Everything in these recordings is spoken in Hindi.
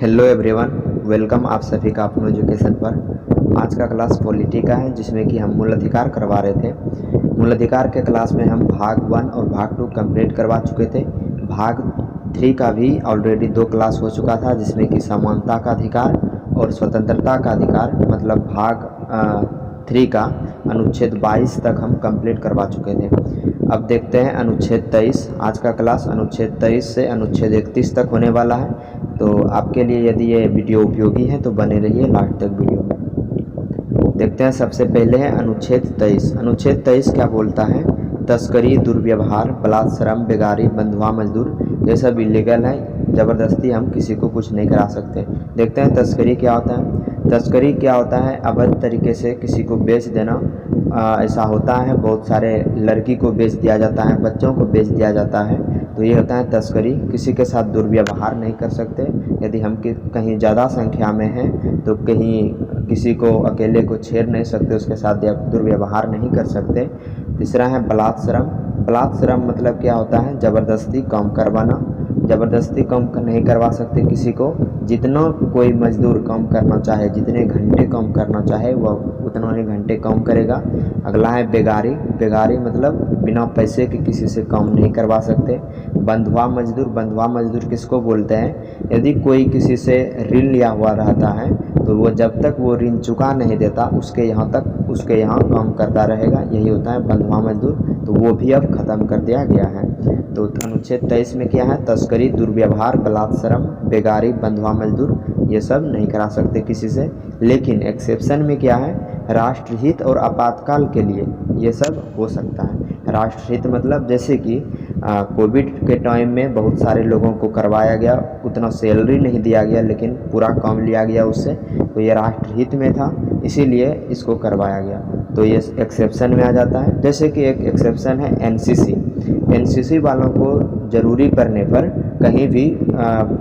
हेलो एवरीवन, वेलकम आप सभी का अपनो एजुकेशन पर। आज का क्लास पॉलिटी का है, जिसमें कि हम मूल अधिकार करवा रहे थे। मूल अधिकार के क्लास में हम भाग 1 और भाग 2 कंप्लीट करवा चुके थे। भाग 3 का भी ऑलरेडी 2 क्लास हो चुका था, जिसमें कि समानता का अधिकार और स्वतंत्रता का अधिकार, मतलब भाग 3 का अनुच्छेद 22 तक हम कंप्लीट करवा चुके थे। अब देखते हैं अनुच्छेद 23। आज का क्लास अनुच्छेद 23 से अनुच्छेद 31 तक होने वाला है। तो आपके लिए यदि ये वीडियो उपयोगी है तो बने रहिए लास्ट तक वीडियो में। देखते हैं, सबसे पहले है अनुच्छेद 23। अनुच्छेद 23 क्या बोलता है? तस्करी, दुर्व्यवहार, बलात्श्रम, बेगारी, बंधुआ मजदूर, ये सब इलीगल है। ज़बरदस्ती हम किसी को कुछ नहीं करा सकते। देखते हैं तस्करी क्या होता है। तस्करी क्या होता है? अवैध तरीके से किसी को बेच देना। ऐसा होता है, बहुत सारे लड़की को बेच दिया जाता है, बच्चों को बेच दिया जाता है, तो ये होता है तस्करी। किसी के साथ दुर्व्यवहार नहीं कर सकते। यदि हम कहीं ज़्यादा संख्या में हैं तो कहीं किसी को अकेले को छेड़ नहीं सकते, उसके साथ दुर्व्यवहार नहीं कर सकते। तीसरा है बलात्श्रम। बलात्श्रम मतलब क्या होता है? ज़बरदस्ती काम करवाना। ज़बरदस्ती काम नहीं करवा सकते किसी को। जितना कोई मजदूर काम करना चाहे, जितने घंटे काम करना चाहे, वह उतना ही घंटे काम करेगा। अगला है बेगारी। बेगारी मतलब बिना पैसे के किसी से काम नहीं करवा सकते। बंधुआ मजदूर। बंधुआ मजदूर किसको बोलते हैं? यदि कोई किसी से ऋण लिया हुआ रहता है तो वो जब तक वो ऋण चुका नहीं देता उसके यहाँ काम करता रहेगा, यही होता है बंधुआ मजदूर। तो वो भी अब ख़त्म कर दिया गया है। तो अनुच्छेद 23 में क्या है? तस्करी, दुर्व्यवहार, बलात्श्रम, बेगारी, बंधुआ मजदूर, ये सब नहीं करा सकते किसी से। लेकिन एक्सेप्शन में क्या है? राष्ट्रहित और आपातकाल के लिए ये सब हो सकता है। राष्ट्रहित मतलब जैसे कि कोविड के टाइम में बहुत सारे लोगों को करवाया गया, उतना सैलरी नहीं दिया गया, लेकिन पूरा काम लिया गया उससे, तो ये राष्ट्रहित में था, इसीलिए इसको करवाया गया। तो ये एक्सेप्शन में आ जाता है। जैसे कि एक एक्सेप्शन है एनसीसी। एनसीसी वालों को ज़रूरी पड़ने पर कहीं भी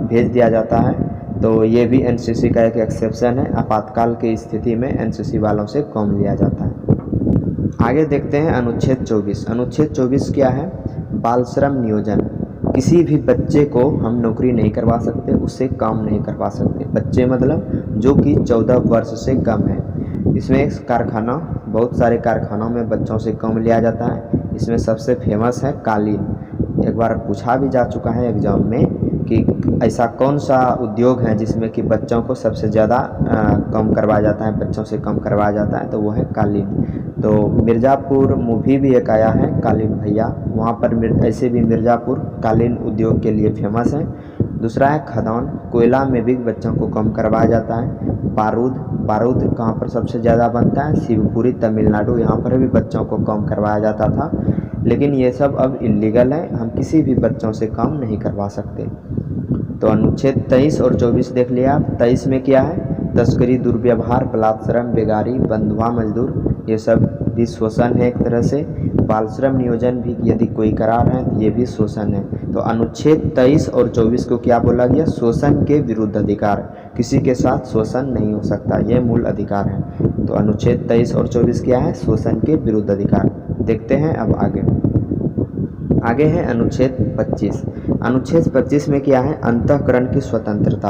भेज दिया जाता है, तो ये भी एनसीसी का एक एक्सेप्शन है। आपातकाल की स्थिति में एनसीसी वालों से काम लिया जाता है। आगे देखते हैं अनुच्छेद 24। अनुच्छेद 24 क्या है? बाल श्रम नियोजन। किसी भी बच्चे को हम नौकरी नहीं करवा सकते, उससे काम नहीं करवा सकते। बच्चे मतलब जो कि 14 वर्ष से कम है। इसमें एक कारखाना, बहुत सारे कारखानों में बच्चों से काम लिया जाता है। इसमें सबसे फेमस है कालीन। एक बार पूछा भी जा चुका है एग्जाम में कि ऐसा कौन सा उद्योग है जिसमें कि बच्चों को सबसे ज़्यादा कम करवाया जाता है, बच्चों से कम करवाया जाता है, तो वो है कालीन। तो मिर्ज़ापुर मूवी भी एक आया है कालीन भैया, वहाँ पर ऐसे भी मिर्ज़ापुर कालीन उद्योग के लिए फेमस है। दूसरा है खदान। कोयला में भी बच्चों को कम करवाया जाता है। बारूद। बारूद कहाँ पर सबसे ज़्यादा बनता है? शिवपुरी, तमिलनाडु, यहाँ पर भी बच्चों को कम करवाया जाता था। लेकिन ये सब अब इलीगल है, हम किसी भी बच्चों से काम नहीं करवा सकते। तो अनुच्छेद 23 और 24 देख लिया आप। 23 में क्या है? तस्करी, दुर्व्यवहार, बलात्श्रम, बेगारी, बंधुआ मजदूर, ये सब भी शोषण है एक तरह से। बाल श्रम नियोजन भी यदि कोई करा रहा है तो ये भी शोषण है। तो अनुच्छेद 23 और 24 को क्या बोला गया? शोषण के विरुद्ध अधिकार। किसी के साथ शोषण नहीं हो सकता, ये मूल अधिकार है। तो अनुच्छेद 23 और 24 क्या है? शोषण के विरुद्ध अधिकार। देखते हैं अब आगे है अनुच्छेद 25। अनुच्छेद 25 में क्या है? अंतःकरण की स्वतंत्रता।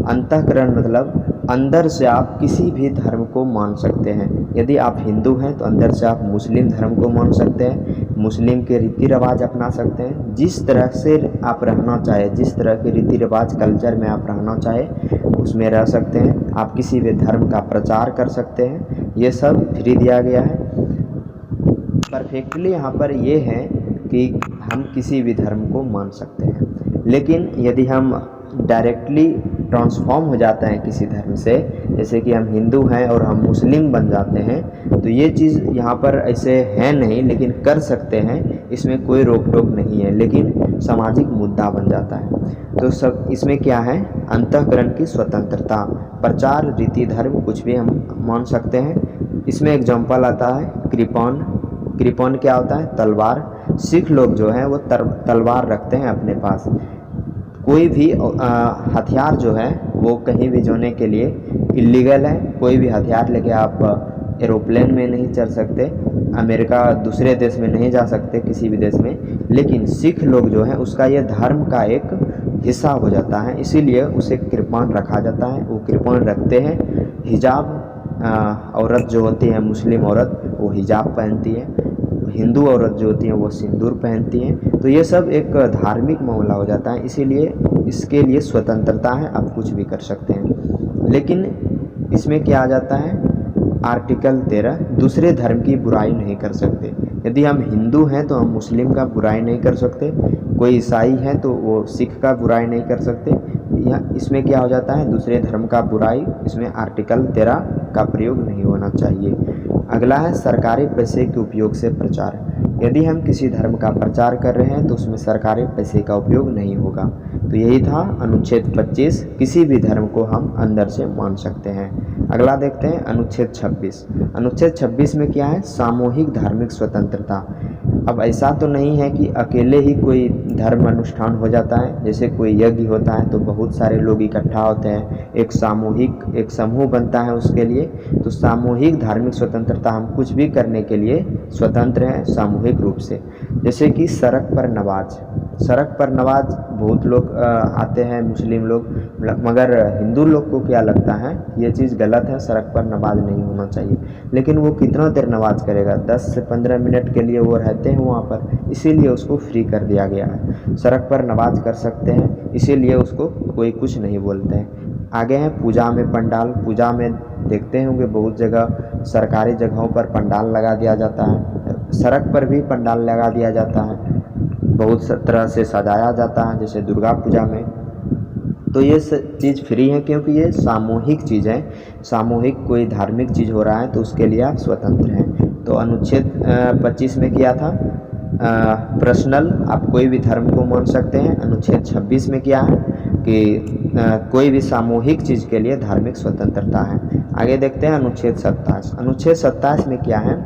अंतःकरण मतलब अंदर से आप किसी भी धर्म को मान सकते हैं। यदि आप हिंदू हैं तो अंदर से आप मुस्लिम धर्म को मान सकते हैं, मुस्लिम के रीति रिवाज अपना सकते हैं। जिस तरह से आप रहना चाहे, जिस तरह के रीति रिवाज कल्चर में आप रहना चाहे उसमें रह सकते हैं। आप किसी भी धर्म का प्रचार कर सकते हैं, ये सब फ्री दिया गया है। परफेक्टली यहाँ पर ये है कि हम किसी भी धर्म को मान सकते हैं। लेकिन यदि हम डायरेक्टली ट्रांसफॉर्म हो जाते हैं किसी धर्म से, जैसे कि हम हिंदू हैं और हम मुस्लिम बन जाते हैं, तो ये चीज़ यहाँ पर ऐसे है नहीं, लेकिन कर सकते हैं, इसमें कोई रोक टोक नहीं है, लेकिन सामाजिक मुद्दा बन जाता है। तो सब इसमें क्या है? अंतःकरण की स्वतंत्रता। प्रचार, रीति, धर्म कुछ भी हम मान सकते हैं। इसमें एग्जाम्पल आता है कृपाण। कृपाण क्या होता है? तलवार। सिख लोग जो हैं वो तलवार रखते हैं अपने पास। कोई भी हथियार जो है वो कहीं भी जाने के लिए इलीगल है। कोई भी हथियार लेके आप एरोप्लेन में नहीं चढ़ सकते, अमेरिका दूसरे देश में नहीं जा सकते, किसी भी देश में। लेकिन सिख लोग जो हैं उसका ये धर्म का एक हिस्सा हो जाता है, इसीलिए उसे कृपाण रखा जाता है। वो कृपाण रखते हैं। हिजाब औरत जो होती है, मुस्लिम औरत, वो हिजाब पहनती है। हिंदू औरत जो होती है वो सिंदूर पहनती हैं। तो ये सब एक धार्मिक मामला हो जाता है, इसीलिए इसके लिए स्वतंत्रता है, आप कुछ भी कर सकते हैं। लेकिन इसमें क्या आ जाता है, आर्टिकल 13, दूसरे धर्म की बुराई नहीं कर सकते। यदि हम हिंदू हैं तो हम मुस्लिम का बुराई नहीं कर सकते, कोई ईसाई है तो वो सिख का बुराई नहीं कर सकते। या इसमें क्या हो जाता है, दूसरे धर्म का बुराई, इसमें आर्टिकल 13 का प्रयोग नहीं होना चाहिए। अगला है सरकारी पैसे के उपयोग से प्रचार। यदि हम किसी धर्म का प्रचार कर रहे हैं तो उसमें सरकारी पैसे का उपयोग नहीं होगा। तो यही था अनुच्छेद 25, किसी भी धर्म को हम अंदर से मान सकते हैं। अगला देखते हैं अनुच्छेद 26। अनुच्छेद 26 में क्या है, सामूहिक धार्मिक स्वतंत्रता। अब ऐसा तो नहीं है कि अकेले ही कोई धर्म अनुष्ठान हो जाता है, जैसे कोई यज्ञ होता है तो बहुत सारे लोग इकट्ठा होते हैं, एक सामूहिक एक समूह बनता है उसके लिए। तो सामूहिक धार्मिक स्वतंत्रता, हम कुछ भी करने के लिए स्वतंत्र हैं सामूहिक रूप से। जैसे कि सड़क पर नमाज, सड़क पर नमाज बहुत लोग आते हैं, मुस्लिम लोग, मगर हिंदू लोग को क्या लगता है ये चीज़ गलत है, सड़क पर नमाज नहीं होना चाहिए। लेकिन वो कितना देर नमाज करेगा, 10 से 15 मिनट के लिए वो रहते हैं वहाँ पर, इसीलिए उसको फ्री कर दिया गया है। सड़क पर नमाज कर सकते हैं, इसीलिए उसको कोई कुछ नहीं बोलते हैं। आगे हैं पूजा में पंडाल। पूजा में देखते होंगे बहुत जगह सरकारी जगहों पर पंडाल लगा दिया जाता है, सड़क पर भी पंडाल लगा दिया जाता है, बहुत तरह से सजाया जाता है, जैसे दुर्गा पूजा में। तो ये चीज़ फ्री है क्योंकि ये सामूहिक चीज़ है, सामूहिक कोई धार्मिक चीज़ हो रहा है तो उसके लिए आप स्वतंत्र हैं। तो अनुच्छेद 25 में किया था पर्सनल, आप कोई भी धर्म को मान सकते हैं। अनुच्छेद 26 में क्या है कि कोई भी सामूहिक चीज़ के लिए धार्मिक स्वतंत्रता है। आगे देखते हैं अनुच्छेद 27। अनुच्छेद 27 में क्या है,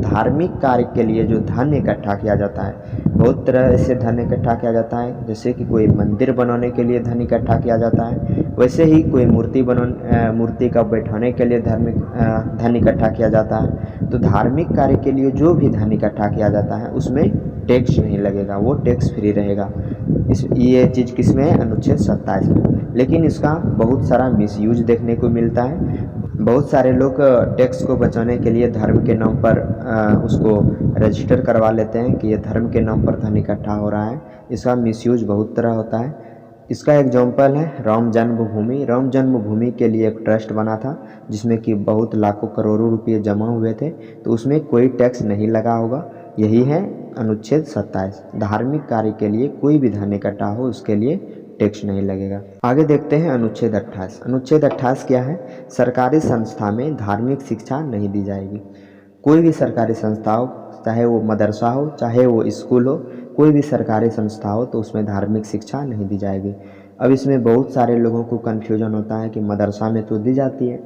धार्मिक कार्य के लिए जो धन इकट्ठा किया जाता है, बहुत तरह से धन इकट्ठा किया जाता है। जैसे कि कोई मंदिर बनाने के लिए धन इकट्ठा किया जाता है, वैसे ही कोई मूर्ति का बैठाने के लिए धन इकट्ठा किया जाता है। तो धार्मिक कार्य के लिए जो भी धन इकट्ठा किया जाता है उसमें टैक्स नहीं लगेगा, वो टैक्स फ्री रहेगा। ये चीज़ किस में है, अनुच्छेद 27 में। लेकिन इसका बहुत सारा मिसयूज देखने को मिलता है। बहुत सारे लोग टैक्स को बचाने के लिए धर्म के नाम पर उसको रजिस्टर करवा लेते हैं कि ये धर्म के नाम पर धन इकट्ठा हो रहा है। इसका मिसयूज बहुत तरह होता है। इसका एग्जाम्पल है राम जन्मभूमि। राम जन्मभूमि के लिए एक ट्रस्ट बना था जिसमें कि बहुत लाखों करोड़ों रुपये जमा हुए थे, तो उसमें कोई टैक्स नहीं लगा होगा। यही है अनुच्छेद 27, धार्मिक कार्य के लिए कोई भी धन इकट्ठा हो उसके लिए टैक्स नहीं लगेगा। आगे देखते हैं अनुच्छेद 28। अनुच्छेद 28 क्या है, सरकारी संस्था में धार्मिक शिक्षा नहीं दी जाएगी। कोई भी सरकारी संस्था हो, चाहे वो मदरसा हो चाहे वो स्कूल हो, कोई भी सरकारी संस्था हो तो उसमें धार्मिक शिक्षा नहीं दी जाएगी। अब इसमें बहुत सारे लोगों को कन्फ्यूजन होता है कि मदरसा में तो दी जाती है,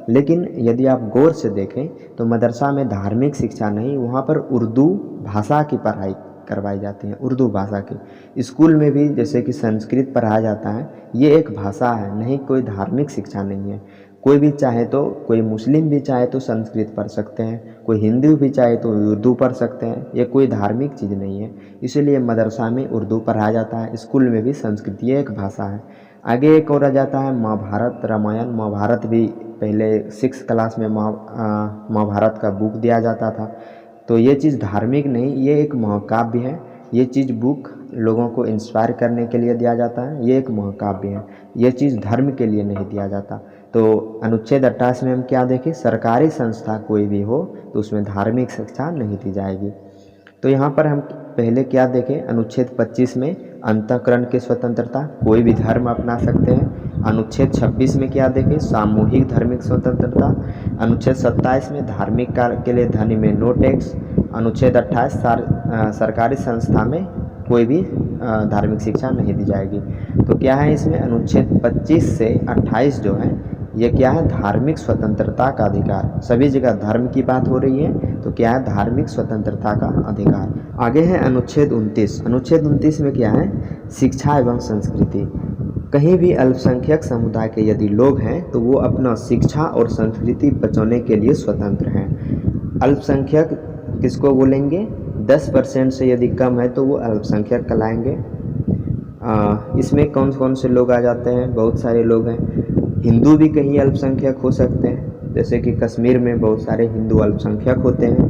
लेकिन यदि आप गौर से देखें तो मदरसा में धार्मिक शिक्षा नहीं, वहाँ पर उर्दू भाषा की पढ़ाई करवाई जाती है, उर्दू भाषा की। स्कूल में भी जैसे कि संस्कृत पढ़ाया जाता है, ये एक भाषा है, नहीं कोई धार्मिक शिक्षा नहीं है। कोई भी चाहे तो, कोई मुस्लिम भी चाहे तो संस्कृत पढ़ सकते हैं, कोई हिंदू भी चाहे तो उर्दू पढ़ सकते हैं, ये कोई धार्मिक चीज़ नहीं है। इसीलिए मदरसा में उर्दू पढ़ाया जाता है, स्कूल में भी संस्कृत, ये एक भाषा है। आगे एक और आ जाता है महाभारत रामायण। महाभारत भी पहले 6 क्लास में महाभारत का बुक दिया जाता था। तो ये चीज़ धार्मिक नहीं, ये एक महाकाव्य है। ये चीज़ बुक लोगों को इंस्पायर करने के लिए दिया जाता है, ये एक महाकाव्य है, ये चीज़ धर्म के लिए नहीं दिया जाता। तो अनुच्छेद 28 में हम क्या देखें, सरकारी संस्था कोई भी हो तो उसमें धार्मिक शिक्षा नहीं दी जाएगी। तो यहाँ पर हम पहले क्या देखें, अनुच्छेद 25 में अंतःकरण की स्वतंत्रता, कोई भी धर्म अपना सकते हैं। अनुच्छेद 26 में क्या देखें, सामूहिक धार्मिक स्वतंत्रता। अनुच्छेद 27 में धार्मिक कार्य के लिए धन में नो टैक्स। अनुच्छेद 28 सरकारी संस्था में कोई भी धार्मिक शिक्षा नहीं दी जाएगी। तो क्या है इसमें, अनुच्छेद 25 से 28 जो है ये क्या है, धार्मिक स्वतंत्रता का अधिकार। सभी जगह धर्म की बात हो रही है तो क्या है, धार्मिक स्वतंत्रता का अधिकार। आगे है अनुच्छेद 29। अनुच्छेद 29 में क्या है, शिक्षा एवं संस्कृति। कहीं भी अल्पसंख्यक समुदाय के यदि लोग हैं तो वो अपना शिक्षा और संस्कृति बचाने के लिए स्वतंत्र हैं। अल्पसंख्यक किसको बोलेंगे, 10% से यदि कम है तो वो अल्पसंख्यक कहलाएंगे। इसमें कौन कौन से लोग आ जाते हैं? बहुत सारे लोग हैं। हिंदू भी कहीं अल्पसंख्यक हो सकते हैं, जैसे कि कश्मीर में बहुत सारे हिंदू अल्पसंख्यक होते हैं।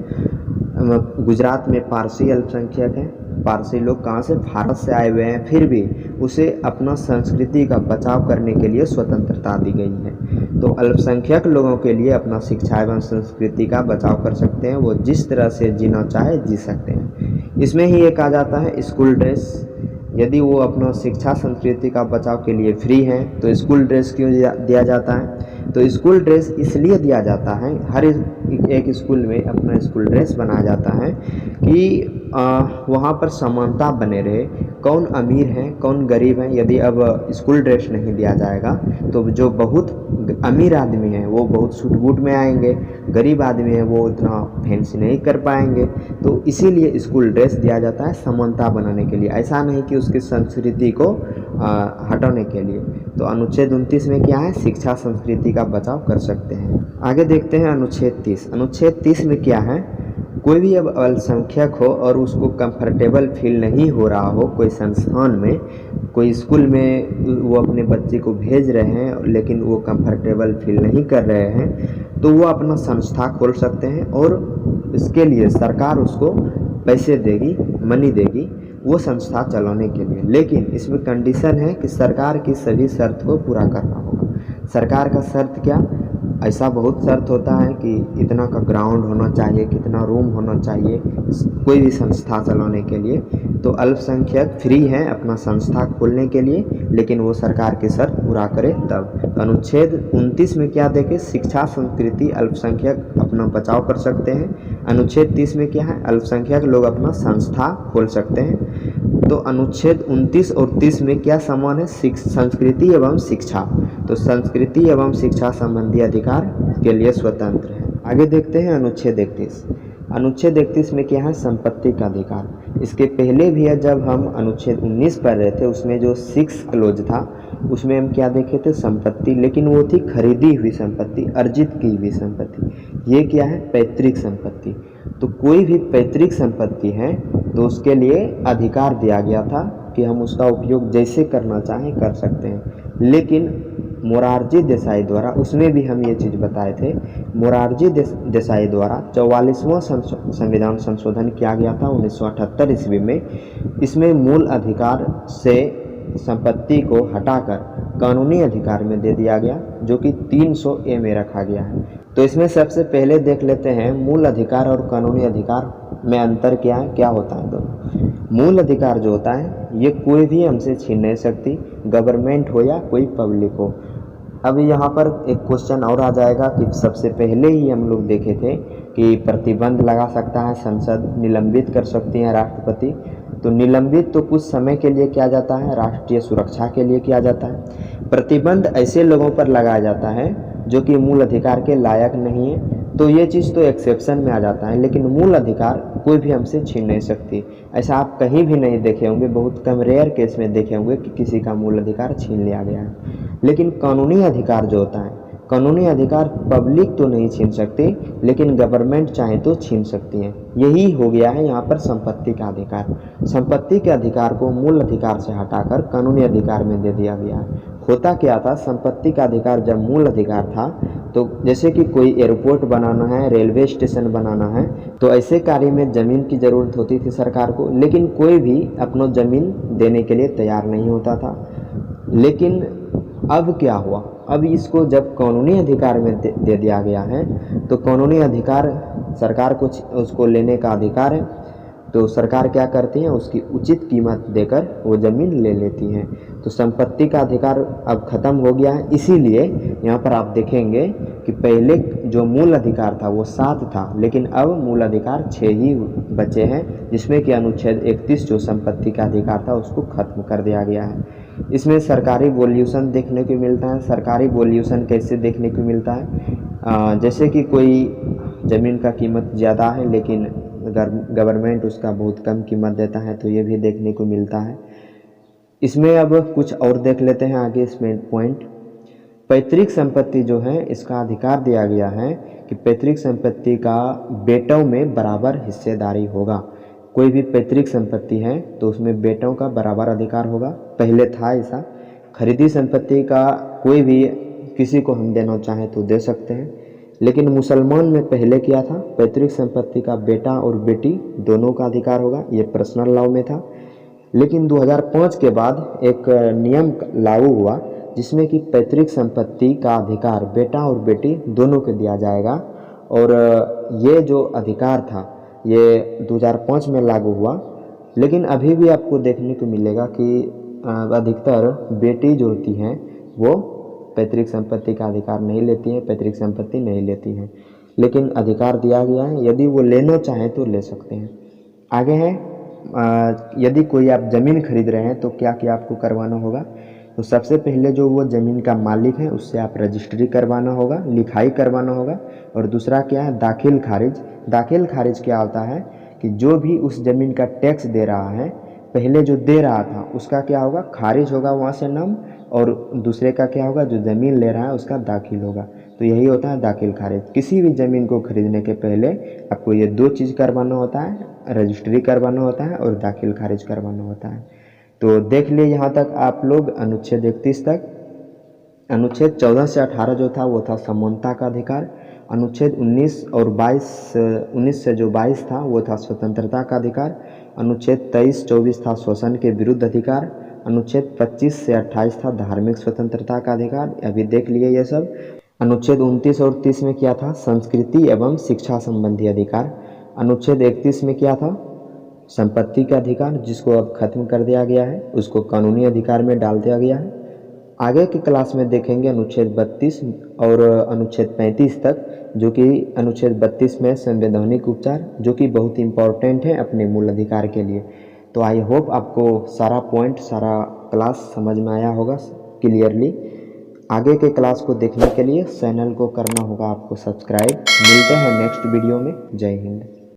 गुजरात में पारसी अल्पसंख्यक हैं। पारसी लोग कहाँ से? भारत से आए हुए हैं, फिर भी उसे अपना संस्कृति का बचाव करने के लिए स्वतंत्रता दी गई है। तो अल्पसंख्यक लोगों के लिए अपना शिक्षा एवं संस्कृति का बचाव कर सकते हैं, वो जिस तरह से जीना चाहे जी सकते हैं। इसमें ही एक आ जाता है स्कूल ड्रेस। यदि वो अपना शिक्षा संस्कृति का बचाव के लिए फ्री हैं तो स्कूल ड्रेस क्यों दिया जाता है? तो स्कूल ड्रेस इसलिए दिया जाता है, हर एक स्कूल में अपना स्कूल ड्रेस बनाया जाता है कि वहाँ पर समानता बने रहे। कौन अमीर है कौन गरीब है, यदि अब स्कूल ड्रेस नहीं दिया जाएगा तो जो बहुत अमीर आदमी है वो बहुत सूट बूट में आएंगे, गरीब आदमी है वो उतना फैंसी नहीं कर पाएंगे। तो इसीलिए स्कूल ड्रेस दिया जाता है समानता बनाने के लिए, ऐसा नहीं कि उसकी संस्कृति को हटाने के लिए। तो अनुच्छेद 29 में क्या है? शिक्षा संस्कृति का बचाव कर सकते हैं। आगे देखते हैं अनुच्छेद 30। अनुच्छेद 30 में क्या है? कोई भी अब अल्पसंख्यक हो और उसको कंफर्टेबल फील नहीं हो रहा हो कोई संस्थान में, कोई स्कूल में वो अपने बच्चे को भेज रहे हैं लेकिन वो कंफर्टेबल फील नहीं कर रहे हैं, तो वो अपना संस्था खोल सकते हैं और इसके लिए सरकार उसको पैसे देगी, मनी देगी वो संस्था चलाने के लिए। लेकिन इसमें कंडीशन है कि सरकार की सभी शर्त को पूरा करना होगा। सरकार का शर्त क्या? ऐसा बहुत शर्त होता है कि इतना का ग्राउंड होना चाहिए, कितना रूम होना चाहिए कोई भी संस्था चलाने के लिए। तो अल्पसंख्यक फ्री हैं अपना संस्था खोलने के लिए, लेकिन वो सरकार की शर्त पूरा करे तब। तो अनुच्छेद 29 में क्या देखे? शिक्षा संस्कृति अल्पसंख्यक अपना बचाव कर सकते हैं। अनुच्छेद 30 में क्या है? अल्पसंख्यक लोग अपना संस्था खोल सकते हैं। तो अनुच्छेद 29 और 30 में क्या समान है? संस्कृति एवं शिक्षा। तो संस्कृति एवं शिक्षा संबंधी अधिकार के लिए स्वतंत्र है। आगे देखते हैं अनुच्छेद 31। अनुच्छेद 31 में क्या है? संपत्ति का अधिकार। इसके पहले भी है, जब हम अनुच्छेद 19 पढ़ रहे थे उसमें जो 6 क्लोज था उसमें हम क्या देखे थे? संपत्ति, लेकिन वो थी खरीदी हुई संपत्ति, अर्जित की हुई संपत्ति। ये क्या है? पैतृक संपत्ति। तो कोई भी पैतृक संपत्ति है तो उसके लिए अधिकार दिया गया था कि हम उसका उपयोग जैसे करना चाहें कर सकते हैं। लेकिन मोरारजी देसाई द्वारा, उसमें भी हम ये चीज़ बताए थे, मोरारजी देसाई द्वारा 44वां संविधान संशोधन किया गया था 1978 ईस्वी में। इसमें मूल अधिकार से संपत्ति को हटाकर कानूनी अधिकार में दे दिया गया, जो कि 300A में रखा गया है। तो इसमें सबसे पहले देख लेते हैं मूल अधिकार और कानूनी अधिकार में अंतर क्या है, क्या होता है दोनों। मूल अधिकार जो होता है ये कोई भी हमसे छीन नहीं सकती, गवर्नमेंट हो या कोई पब्लिक हो। अब यहाँ पर एक क्वेश्चन और आ जाएगा कि सबसे पहले ही हम लोग देखे थे कि प्रतिबंध लगा सकता है संसद, निलंबित कर सकती है राष्ट्रपति। तो निलंबित तो कुछ समय के लिए किया जाता है, राष्ट्रीय सुरक्षा के लिए किया जाता है। प्रतिबंध ऐसे लोगों पर लगाया जाता है जो कि मूल अधिकार के लायक नहीं है, तो ये चीज़ तो एक्सेप्शन में आ जाता है। लेकिन मूल अधिकार कोई भी हमसे छीन नहीं सकती। ऐसा आप कहीं भी नहीं देखे होंगे, बहुत कम रेयर केस में देखे होंगे कि किसी का मूल अधिकार छीन लिया गया है। लेकिन कानूनी अधिकार जो होता है, कानूनी अधिकार पब्लिक तो नहीं छीन सकती, लेकिन गवर्नमेंट चाहे तो छीन सकती है। यही हो गया है यहाँ पर संपत्ति का अधिकार। संपत्ति के अधिकार को मूल अधिकार से हटाकर कानूनी अधिकार में दे दिया गया है। होता क्या था? संपत्ति का अधिकार जब मूल अधिकार था, तो जैसे कि कोई एयरपोर्ट बनाना है, रेलवे स्टेशन बनाना है, तो ऐसे कार्य में ज़मीन की ज़रूरत होती थी सरकार को, लेकिन कोई भी अपना ज़मीन देने के लिए तैयार नहीं होता था। लेकिन अब क्या हुआ? अब इसको जब कानूनी अधिकार में दे दिया गया है, तो कानूनी अधिकार सरकार को उसको लेने का अधिकार है। तो सरकार क्या करती है? उसकी उचित कीमत देकर वो ज़मीन ले लेती हैं। तो संपत्ति का अधिकार अब ख़त्म हो गया है। इसीलिए यहाँ पर आप देखेंगे कि पहले जो मूल अधिकार था वो 7 था, लेकिन अब मूल अधिकार 6 ही बचे हैं, जिसमें कि अनुच्छेद 31 जो संपत्ति का अधिकार था उसको ख़त्म कर दिया गया है। इसमें सरकारी वॉल्यूशन देखने को मिलता है। सरकारी वॉल्यूशन कैसे देखने को मिलता है? जैसे कि कोई ज़मीन का कीमत ज़्यादा है लेकिन गवर्नमेंट उसका बहुत कम कीमत देता है, तो ये भी देखने को मिलता है। इसमें अब कुछ और देख लेते हैं आगे इसमें पॉइंट। पैतृक संपत्ति जो है इसका अधिकार दिया गया है कि पैतृक संपत्ति का बेटों में बराबर हिस्सेदारी होगा। कोई भी पैतृक संपत्ति है तो उसमें बेटों का बराबर अधिकार होगा। पहले था ऐसा। खरीदी संपत्ति का कोई भी किसी को हम देना चाहें तो दे सकते हैं, लेकिन मुसलमान में पहले क्या था, पैतृक संपत्ति का बेटा और बेटी दोनों का अधिकार होगा, ये पर्सनल लॉ में था। लेकिन 2005 के बाद एक नियम लागू हुआ जिसमें कि पैतृक संपत्ति का अधिकार बेटा और बेटी दोनों को दिया जाएगा। और ये जो अधिकार था ये 2005 में लागू हुआ। लेकिन अभी भी आपको देखने को मिलेगा कि अधिकतर बेटी जो होती हैं वो पैतृक संपत्ति का अधिकार नहीं लेती हैं, पैतृक संपत्ति नहीं लेती हैं, लेकिन अधिकार दिया गया है, यदि वो लेना चाहें तो ले सकते हैं। आगे है यदि कोई आप ज़मीन खरीद रहे हैं तो क्या क्या आपको करवाना होगा। तो सबसे पहले जो वो ज़मीन का मालिक है उससे आप रजिस्ट्री करवाना होगा, लिखाई करवाना होगा। और दूसरा क्या है, दाखिल खारिज। दाखिल खारिज क्या होता है कि जो भी उस ज़मीन का टैक्स दे रहा है, पहले जो दे रहा था उसका क्या होगा, खारिज होगा वहाँ से नाम, और दूसरे का क्या होगा, जो ज़मीन ले रहा है उसका दाखिल होगा। तो यही होता है दाखिल खारिज। किसी भी ज़मीन को खरीदने के पहले आपको ये दो चीज़ करवाना होता है, रजिस्ट्री करवाना होता है और दाखिल खारिज करवाना होता है। तो देख लिए यहाँ तक आप लोग अनुच्छेद 31 तक। अनुच्छेद 14 से 18 जो था वो था समानता का अधिकार। अनुच्छेद 19 और 19 से जो 22 था वो था स्वतंत्रता का अधिकार। अनुच्छेद 23-24 था शोषण के विरुद्ध अधिकार। अनुच्छेद 25 से 28 था धार्मिक स्वतंत्रता का अधिकार, अभी देख लिए ये सब। अनुच्छेद 29 और 30 में क्या था, संस्कृति एवं शिक्षा संबंधी अधिकार। अनुच्छेद 31 में क्या था, संपत्ति का अधिकार, जिसको अब खत्म कर दिया गया है, उसको कानूनी अधिकार में डाल दिया गया है। आगे की क्लास में देखेंगे अनुच्छेद 32 और अनुच्छेद 35 तक, जो कि अनुच्छेद 32 में संवैधानिक उपचार, जो कि बहुत इंपॉर्टेंट है अपने मूल अधिकार के लिए। तो आई होप आपको सारा पॉइंट, सारा क्लास समझ में आया होगा क्लियरली। आगे के क्लास को देखने के लिए चैनल को करना होगा आपको सब्सक्राइब। मिलते हैं नेक्स्ट वीडियो में। जय हिंद।